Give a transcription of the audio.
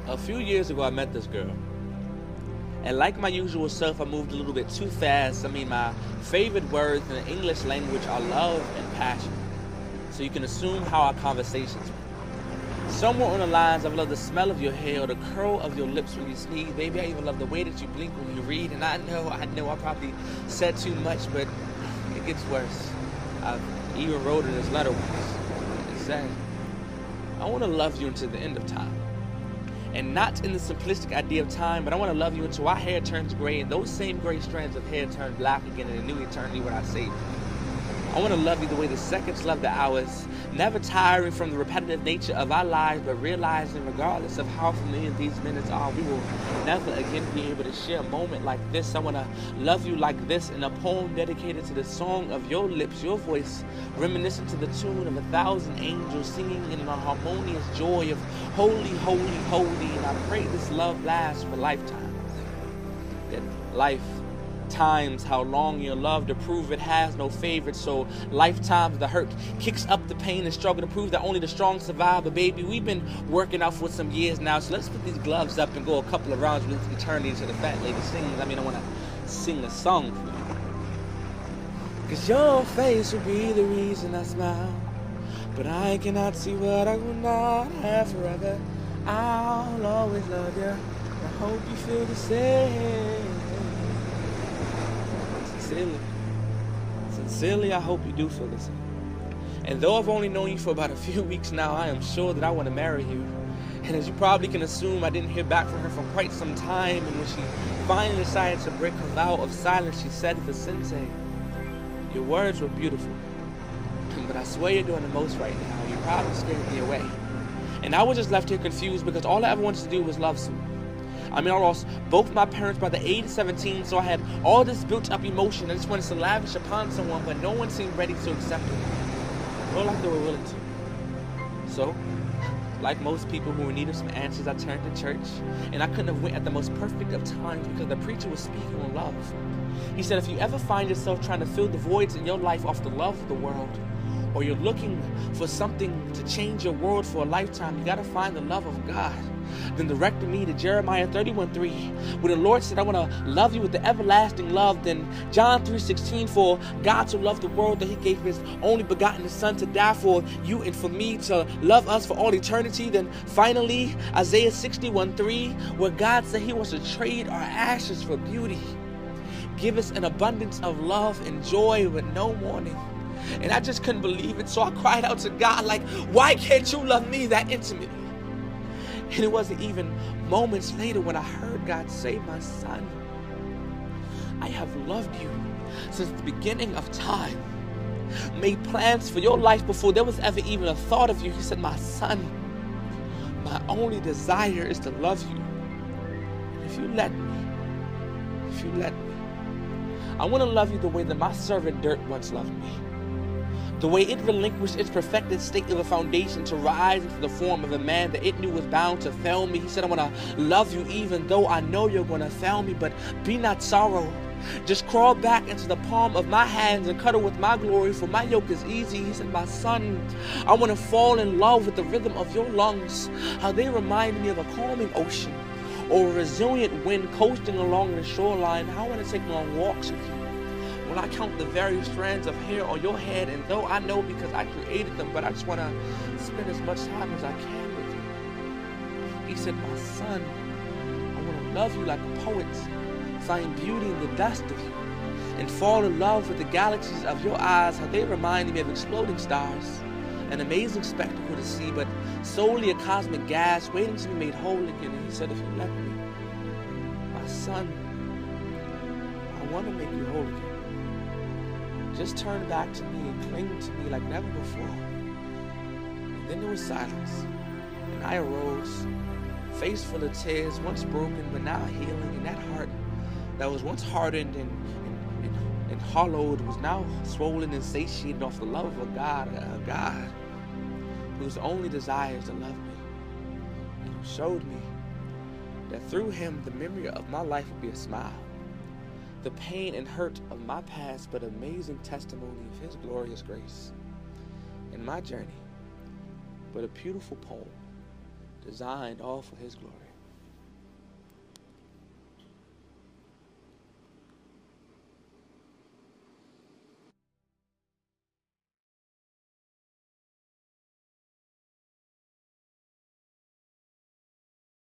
A few years ago, I met this girl. And like my usual self, I moved a little bit too fast. I mean, my favorite words in the English language are love and passion. So you can assume how our conversations went. Somewhere on the lines, I love the smell of your hair or the curl of your lips when you sneeze. Baby, I even love the way that you blink when you read. And I know I probably said too much, but it gets worse. I've even wrote in this letter once. It said, I want to love you until the end of time. And not in the simplistic idea of time, but I want to love you until our hair turns gray and those same gray strands of hair turn black again in a new eternity when I save you. I want to love you the way the seconds love the hours, never tiring from the repetitive nature of our lives, but realizing regardless of how familiar these minutes are, we will never again be able to share a moment like this. I want to love you like this in a poem dedicated to the song of your lips, your voice, reminiscent to the tune of 1,000 angels singing in a harmonious joy of holy, holy, holy. And I pray this love lasts for lifetimes. That life times how long you're loved to prove it has no favorites, so lifetimes the hurt kicks up the pain and struggle to prove that only the strong survive. But baby, we've been working out for some years now, so let's put these gloves up and go a couple of rounds with eternity to the fat lady sings. I mean, I want to sing a song for you, 'cause your face will be the reason I smile, but I cannot see what I will not have forever. I'll always love you, I hope you feel the same. Sincerely, I hope you do feel the same. And though I've only known you for about a few weeks now, I am sure that I want to marry you. And as you probably can assume, I didn't hear back from her for quite some time. And when she finally decided to break her vow of silence, she said, Vicente, your words were beautiful, but I swear you're doing the most right now. You probably scared me away. And I was just left here confused because all I ever wanted to do was love someone. I mean, I lost both my parents by the age of 17, so I had all this built-up emotion I just wanted to lavish upon someone, but no one seemed ready to accept it, or like they were willing to. So, like most people who were in need of some answers, I turned to church, and I couldn't have went at the most perfect of times because the preacher was speaking on love. He said, if you ever find yourself trying to fill the voids in your life off the love of the world, or you're looking for something to change your world for a lifetime, you gotta find the love of God. Then directed me to Jeremiah 31:3, where the Lord said, I want to love you with the everlasting love. Then John 3:16, for God so loved the world that he gave his only begotten Son to die for you and for me, to love us for all eternity. Then finally, Isaiah 61:3, where God said he wants to trade our ashes for beauty, give us an abundance of love and joy with no warning. And I just couldn't believe it, so I cried out to God like, why can't you love me that intimately? And it wasn't even moments later when I heard God say, my son, I have loved you since the beginning of time, made plans for your life before there was ever even a thought of you. He said, my son, my only desire is to love you. If you let me, I want to love you the way that my servant dirt once loved me. The way it relinquished its perfected state of a foundation to rise into the form of a man that it knew was bound to fail me. He said, I want to love you even though I know you're going to fail me, but be not sorrow. Just crawl back into the palm of my hands and cuddle with my glory, for my yoke is easy. He said, my son, I want to fall in love with the rhythm of your lungs, how they remind me of a calming ocean or a resilient wind coasting along the shoreline. I want to take long walks with you when I count the various strands of hair on your head, and though I know because I created them, but I just want to spend as much time as I can with you. He said, my son, I want to love you like a poet, find beauty in the dust of you, and fall in love with the galaxies of your eyes, how they remind me of exploding stars, an amazing spectacle to see, but solely a cosmic gas waiting to be made whole again. And he said, if you let me, my son, I want to make you whole again. Just turn back to me and cling to me like never before. And then there was silence, and I arose, face full of tears, once broken but now healing, and that heart that was once hardened and hollowed was now swollen and satiated off the love of a God whose only desire is to love me, and who showed me that through him the memory of my life would be a smile. The pain and hurt of my past, but amazing testimony of his glorious grace. In my journey, but a beautiful poem designed all for his glory.